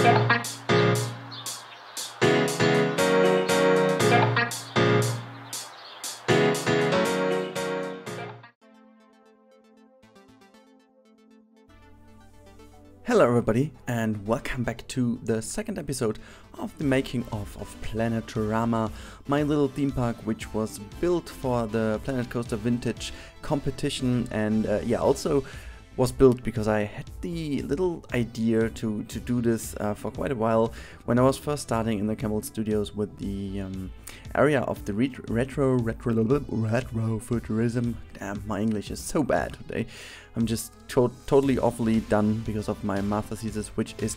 Hello everybody and welcome back to the second episode of the making of Planetorama, my little theme park which was built for the Planet Coaster Vintage competition, and yeah, also was built because I had the little idea to do this for quite a while when I was first starting in the Camel Studios with the area of the Retro-Futurism. Damn, my English is so bad today. I'm just totally awfully done because of my master thesis, which is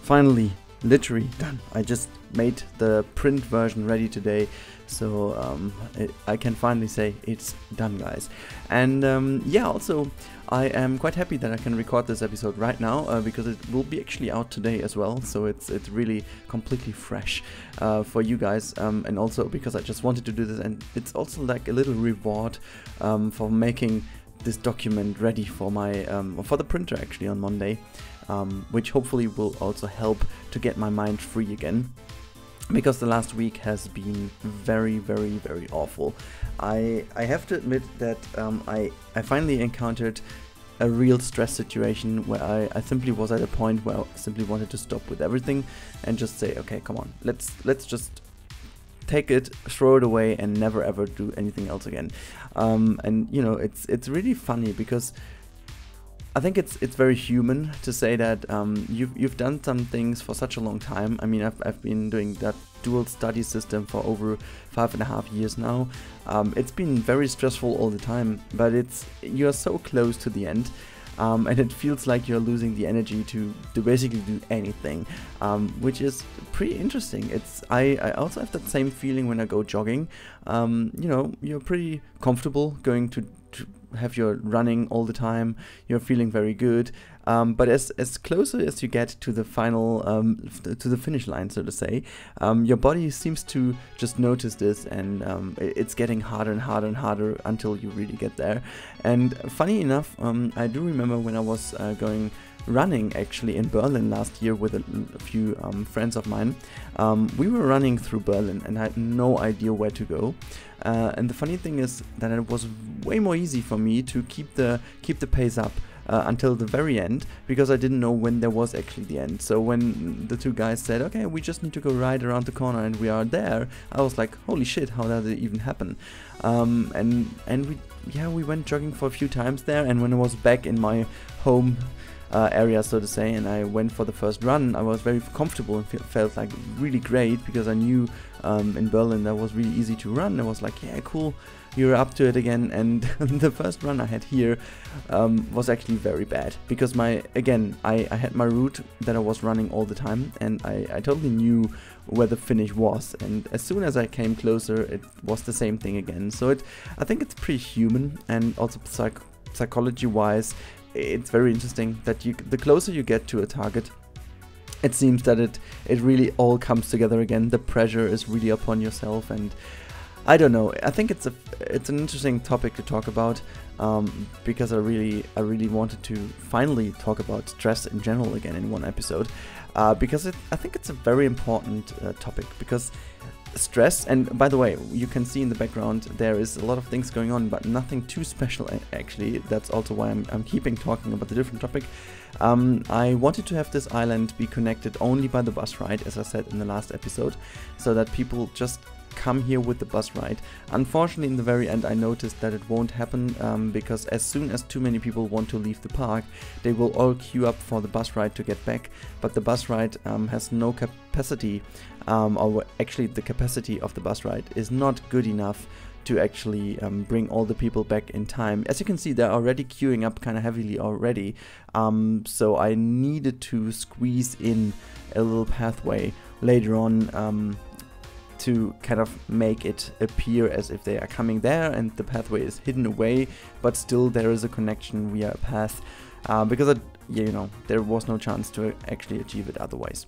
finally literally done. I just made the print version ready today, so I can finally say it's done, guys. And yeah, also I am quite happy that I can record this episode right now because it will be actually out today as well, so it's really completely fresh for you guys, and also because I just wanted to do this, and it's also like a little reward for making this document ready for my for the printer actually on Monday, which hopefully will also help to get my mind free again, because the last week has been very awful. I have to admit that I finally encountered a real stress situation where I simply was at a point where I simply wanted to stop with everything and just say, okay, come on, let's just take it, throw it away, and never ever do anything else again. And you know, it's really funny because I think it's very human to say that you've done some things for such a long time. I mean, I've been doing that dual study system for over 5.5 years now. It's been very stressful all the time, but you're so close to the end. And it feels like you're losing the energy to basically do anything, which is pretty interesting. I also have that same feeling when I go jogging. You know, you're pretty comfortable going to have your running all the time. You're feeling very good, but as closer as you get to the final to the finish line, so to say, your body seems to just notice this, and it's getting harder and harder and harder until you really get there. And funny enough, I do remember when I was going running actually in Berlin last year with a few friends of mine. We were running through Berlin and I had no idea where to go, and the funny thing is that it was way more easy for me to keep the pace up until the very end, because I didn't know when there was actually the end. So when the two guys said, okay, we just need to go right around the corner and we are there, I was like, holy shit, how did it even happen? And we went jogging for a few times there, and when I was back in my home area, so to say, and I went for the first run, I was very comfortable and felt like really great, because I knew in Berlin that was really easy to run. I was like, yeah, cool, you're up to it again. And the first run I had here was actually very bad, because I had my route that I was running all the time, and I totally knew where the finish was, and as soon as I came closer it was the same thing again. So I think it's pretty human, and also psychology wise it's very interesting that the closer you get to a target, it seems that it really all comes together again. The pressure is really upon yourself, and I don't know, I think it's an interesting topic to talk about, because I really wanted to finally talk about stress in general again in one episode, because I think it's a very important topic, because stress, and by the way, you can see in the background there is a lot of things going on, but nothing too special actually. That's also why I'm keeping talking about the different topic. I wanted to have this island be connected only by the bus ride, as I said in the last episode, so that people just come here with the bus ride. Unfortunately, in the very end I noticed that it won't happen, because as soon as too many people want to leave the park, they will all queue up for the bus ride to get back, but the bus ride has no capacity, or actually the capacity of the bus ride is not good enough to actually bring all the people back in time. As you can see, they're already queuing up kind of heavily already, so I needed to squeeze in a little pathway later on to kind of make it appear as if they are coming there and the pathway is hidden away, but still there is a connection via a path, because there was no chance to actually achieve it otherwise.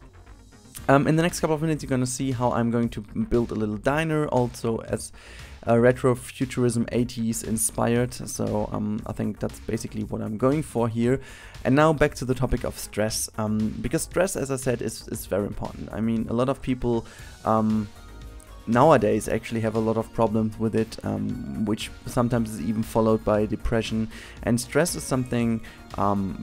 In the next couple of minutes you're gonna see how I'm going to build a little diner, also as Retro-Futurism 80s inspired. So I think that's basically what I'm going for here. And now back to the topic of stress, because stress, as I said, is very important. I mean, a lot of people nowadays actually have a lot of problems with it, which sometimes is even followed by depression. And stress is something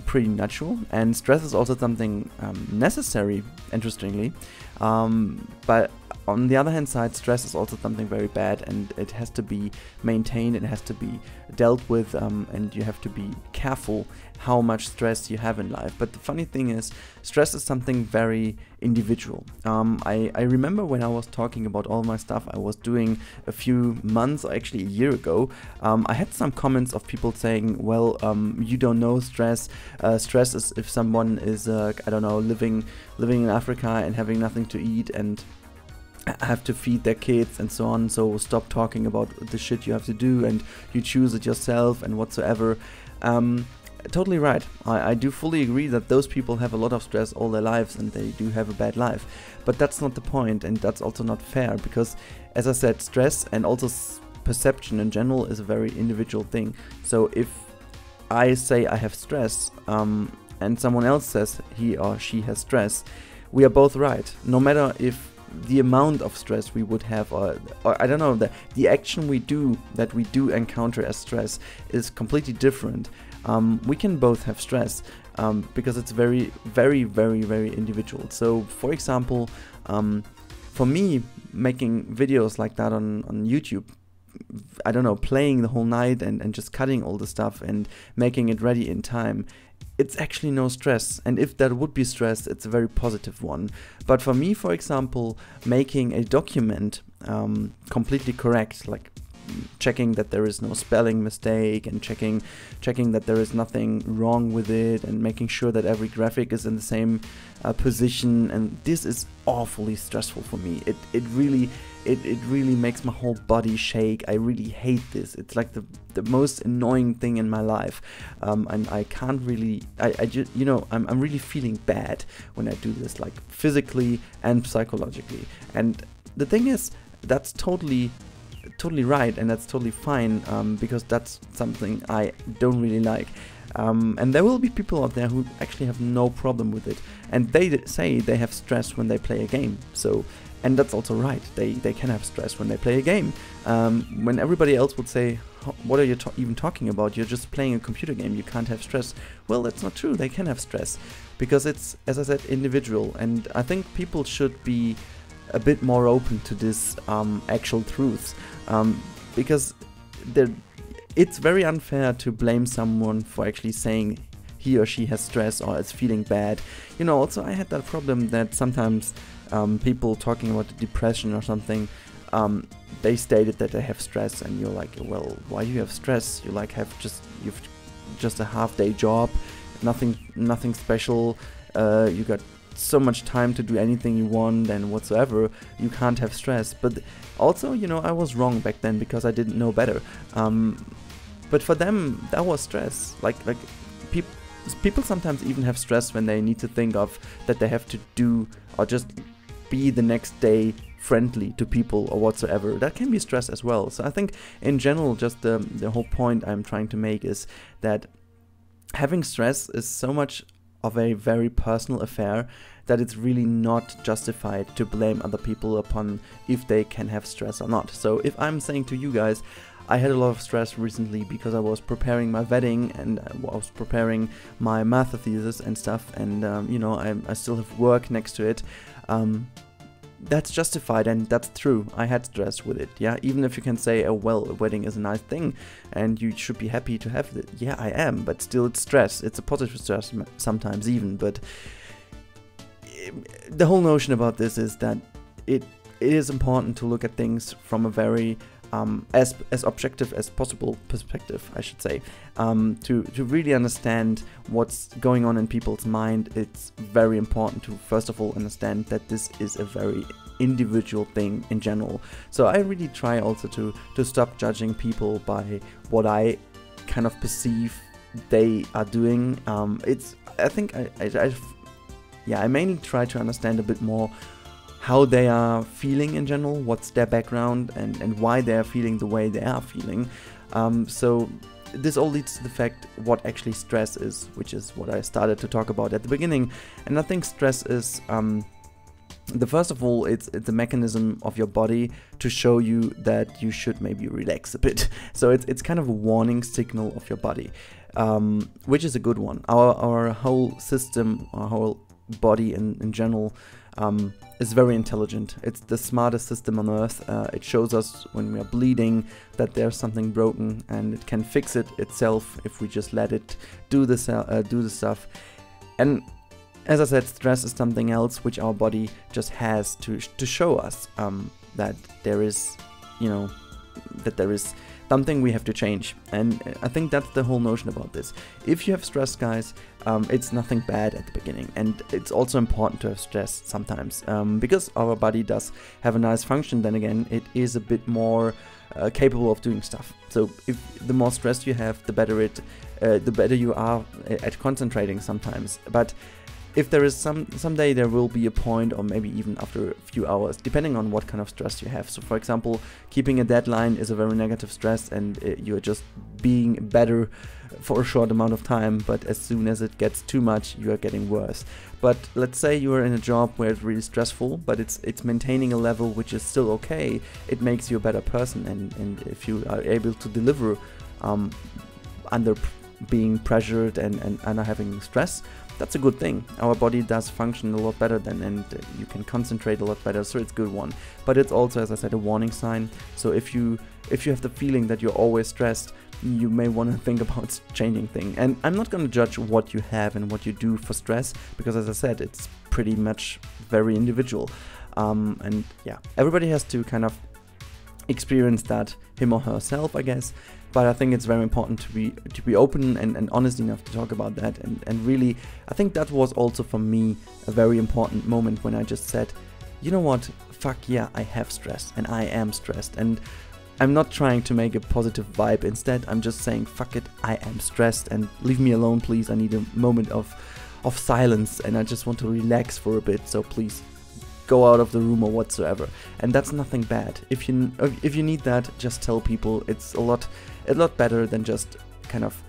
pretty natural, and stress is also something necessary, interestingly. But on the other hand side, stress is also something very bad, and it has to be maintained, it has to be dealt with, and you have to be careful how much stress you have in life. But the funny thing is, stress is something very individual. I remember when I was talking about all my stuff I was doing a few months, or actually a year ago, I had some comments of people saying, well, you don't know stress. Stress is if someone is, I don't know, living in Africa and having nothing to eat and have to feed their kids and so on, so stop talking about the shit you have to do and you choose it yourself and whatsoever. Totally right. I do fully agree that those people have a lot of stress all their lives and they do have a bad life. But that's not the point, and that's also not fair, because, as I said, stress and also perception in general is a very individual thing. So if I say I have stress and someone else says he or she has stress, we are both right. No matter if the amount of stress we would have, or I don't know, the action we do encounter as stress is completely different. We can both have stress because it's very, very, very, very individual. So, for example, for me, making videos like that on YouTube, I don't know, playing the whole night and just cutting all the stuff and making it ready in time, it's actually no stress. And if that would be stress, it's a very positive one. But for me, for example, making a document completely correct, like checking that there is no spelling mistake and checking that there is nothing wrong with it, and making sure that every graphic is in the same position, and this is awfully stressful for me. It really makes my whole body shake. I really hate this. It's like the most annoying thing in my life, and I can't really, I just, you know, I'm really feeling bad when I do this, like physically and psychologically. And the thing is, that's totally right, and that's totally fine, because that's something I don't really like. And there will be people out there who actually have no problem with it, and they say they have stress when they play a game. So, and that's also right. They can have stress when they play a game. When everybody else would say, what are you even talking about? You're just playing a computer game. You can't have stress. Well, that's not true. They can have stress because it's, as I said, individual. And I think people should be a bit more open to this actual truths, because it's very unfair to blame someone for actually saying he or she has stress or is feeling bad. You know, also I had that problem that sometimes people talking about depression or something, they stated that they have stress, and you're like, well, why do you have stress? You like you've just a half-day job, nothing special. You got so much time to do anything you want and whatsoever. You can't have stress. But also, you know, I was wrong back then because I didn't know better. But for them, that was stress. Like people sometimes even have stress when they need to think of that they have to do or just be the next day friendly to people or whatsoever. That can be stress as well. So I think in general, just the whole point I'm trying to make is that having stress is so much of a very personal affair that it's really not justified to blame other people upon if they can have stress or not. So if I'm saying to you guys, I had a lot of stress recently because I was preparing my wedding and I was preparing my master thesis and stuff, and you know, I still have work next to it. That's justified and that's true. I had stress with it, yeah. Even if you can say, oh well, a wedding is a nice thing and you should be happy to have it. Yeah, I am, but still it's stress. It's a positive stress sometimes even, but the whole notion about this is that it is important to look at things from a very as objective as possible perspective, I should say, to really understand what's going on in people's mind. It's very important to first of all understand that this is a very individual thing in general. So I really try also to stop judging people by what I kind of perceive they are doing. I think I mainly try to understand a bit more how they are feeling in general, what's their background, and why they are feeling the way they are feeling. So this all leads to the fact what actually stress is, which is what I started to talk about at the beginning. And I think stress is, first of all, it's a mechanism of your body to show you that you should maybe relax a bit. So it's kind of a warning signal of your body, which is a good one. Our whole system, our whole body in general, is very intelligent. It's the smartest system on earth. It shows us when we are bleeding that there's something broken, and it can fix it itself if we just let it do the stuff. And as I said, stress is something else which our body just has to show us that there is, that there is something we have to change. And I think that's the whole notion about this. If you have stress, guys, it's nothing bad at the beginning, and it's also important to have stress sometimes, because our body does have a nice function. Then again, it is a bit more capable of doing stuff. So if the more stress you have, the better you are at concentrating sometimes. But if there is someday there will be a point, or maybe even after a few hours, depending on what kind of stress you have. So for example, keeping a deadline is a very negative stress, and you're just being better for a short amount of time, but as soon as it gets too much, you are getting worse. But let's say you are in a job where it's really stressful, but it's maintaining a level which is still okay. It makes you a better person, and if you are able to deliver under being pressured and under having stress, that's a good thing. Our body does function a lot better then, and you can concentrate a lot better, so it's a good one. But it's also, as I said, a warning sign. So if you have the feeling that you're always stressed, you may want to think about changing things. And I'm not going to judge what you have and what you do for stress, because as I said, it's pretty much very individual. And yeah, everybody has to kind of experience that him or herself, I guess. But I think it's very important to be open and honest enough to talk about that. And really, I think that was also for me a very important moment when I just said, you know what, fuck yeah, I have stress and I am stressed. And I'm not trying to make a positive vibe. Instead, I'm just saying, fuck it, I am stressed and leave me alone, please. I need a moment of silence, and I just want to relax for a bit. So please go out of the room or whatsoever. And that's nothing bad. If you need that, just tell people. It's a lot better than just kind of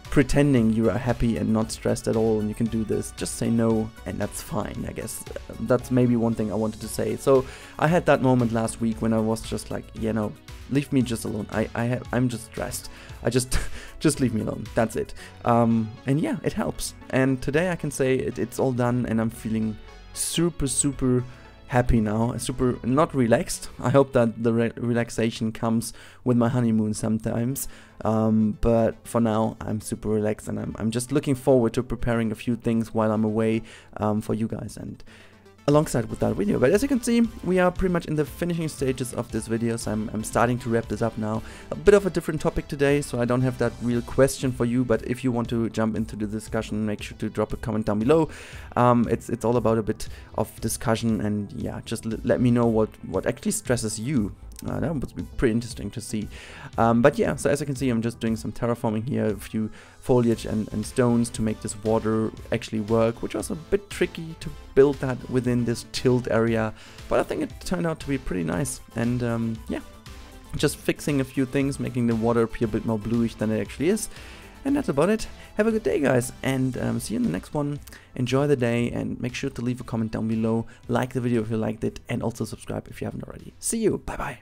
pretending you are happy and not stressed at all and you can do this. Just say no, and that's fine, I guess. That's maybe one thing I wanted to say. So I had that moment last week when I was just like, leave me just alone. I'm just stressed. I just leave me alone. That's it. And yeah, it helps. And today I can say it's all done, and I'm feeling super happy now, super not relaxed. I hope that the relaxation comes with my honeymoon sometimes, but for now I'm super relaxed, and I'm just looking forward to preparing a few things while I'm away for you guys and alongside with that video. But as you can see, we are pretty much in the finishing stages of this video, so I'm starting to wrap this up now. A bit of a different topic today, so I don't have that real question for you, but if you want to jump into the discussion, make sure to drop a comment down below. It's all about a bit of discussion, and yeah, just let me know what actually stresses you. That would be pretty interesting to see. But yeah, so as you can see, I'm just doing some terraforming here, a few foliage and stones to make this water actually work, which was a bit tricky to build that within this tilled area, but I think it turned out to be pretty nice. And yeah, just fixing a few things, making the water appear a bit more bluish than it actually is. And that's about it. Have a good day, guys, and see you in the next one. Enjoy the day, and make sure to leave a comment down below, like the video if you liked it, and also subscribe if you haven't already. See you. Bye bye.